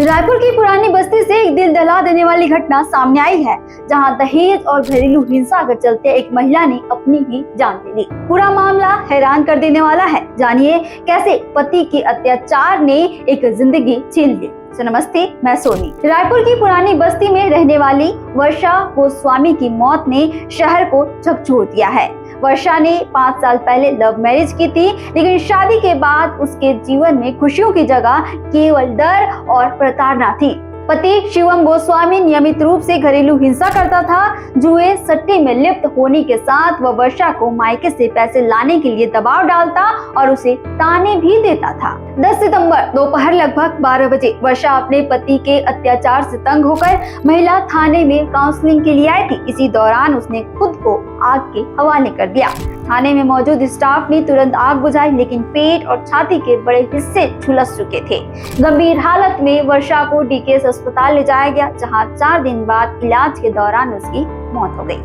रायपुर की पुरानी बस्ती से एक दिल दहला देने वाली घटना सामने आई है, जहां दहेज और घरेलू हिंसा के चलते एक महिला ने अपनी ही जान दे दी। पूरा मामला हैरान कर देने वाला है। जानिए कैसे पति के अत्याचार ने एक जिंदगी छीन ली। नमस्ते, मैं सोनी। रायपुर की पुरानी बस्ती में रहने वाली वर्षा गोस्वामी की मौत ने शहर को झकझोर दिया है। वर्षा ने 5 साल पहले लव मैरिज की थी, लेकिन शादी के बाद उसके जीवन में खुशियों की जगह केवल डर और प्रताड़ना थी। पति शिवम गोस्वामी नियमित रूप से घरेलू हिंसा करता था। जुए सट्टे में लिप्त होने के साथ वह वर्षा को मायके से पैसे लाने के लिए दबाव डालता और उसे ताने भी देता था। 10 सितंबर दोपहर लगभग 12 बजे वर्षा अपने पति के अत्याचार से तंग होकर महिला थाने में काउंसलिंग के लिए आई थी। इसी दौरान उसने खुद को आग के हवाले कर दिया। थाने में मौजूद स्टाफ ने तुरंत आग बुझाई, लेकिन पेट और छाती के बड़े हिस्से झुलस चुके थे। गंभीर हालत में वर्षा को डीकेएस अस्पताल ले जाया गया, जहां 4 दिन बाद इलाज के दौरान उसकी मौत हो गई।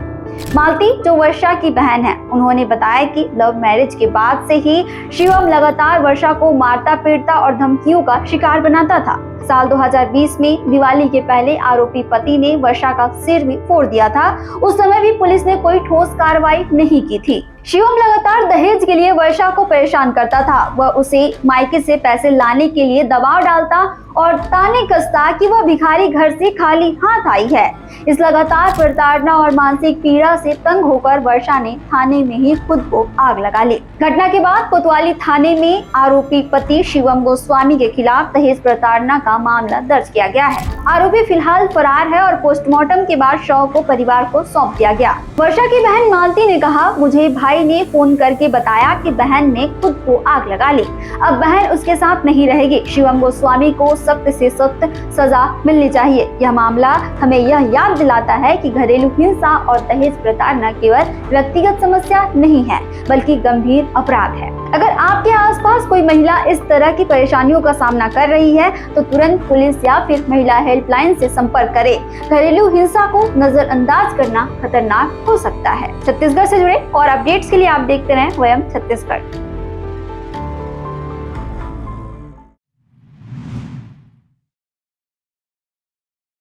मालती, जो वर्षा की बहन है, उन्होंने बताया कि लव मैरिज के बाद से ही शिवम लगातार वर्षा को मारता पीटता और धमकियों का शिकार बनाता था। साल 2020 में दिवाली के पहले आरोपी पति ने वर्षा का सिर भी फोड़ दिया था। उस समय भी पुलिस ने कोई ठोस कार्रवाई नहीं की थी। शिवम लगातार दहेज के लिए वर्षा को परेशान करता था। वह उसे मायके से पैसे लाने के लिए दबाव डालता और ताने कसता कि वह भिखारी घर से खाली हाथ आई है। इस लगातार प्रताड़ना और मानसिक पीड़ा से तंग होकर वर्षा ने थाने में ही खुद को आग लगा ली। घटना के बाद कोतवाली थाने में आरोपी पति शिवम गोस्वामी के खिलाफ दहेज प्रताड़ना का मामला दर्ज किया गया है। आरोपी फिलहाल फरार है और पोस्टमार्टम के बाद शव को परिवार को सौंप दिया गया। वर्षा की बहन मालती ने कहा, मुझे भाई ने फोन करके बताया कि बहन ने खुद को आग लगा ली। अब बहन उसके साथ नहीं रहेगी। शिवम गोस्वामी को सख्त से सख्त सजा मिलनी चाहिए। यह मामला हमें यह याद दिलाता है कि घरेलू हिंसा और दहेज प्रताड़ना केवल व्यक्तिगत समस्या नहीं है, बल्कि गंभीर अपराध है। अगर आपके आसपास कोई महिला इस तरह की परेशानियों का सामना कर रही है, तो तुरंत पुलिस या फिर महिला हेल्पलाइन से संपर्क करें। घरेलू हिंसा को नजरअंदाज करना खतरनाक हो सकता है। छत्तीसगढ़ से जुड़े और अपडेट्स के लिए आप देखते रहें वयम छत्तीसगढ़।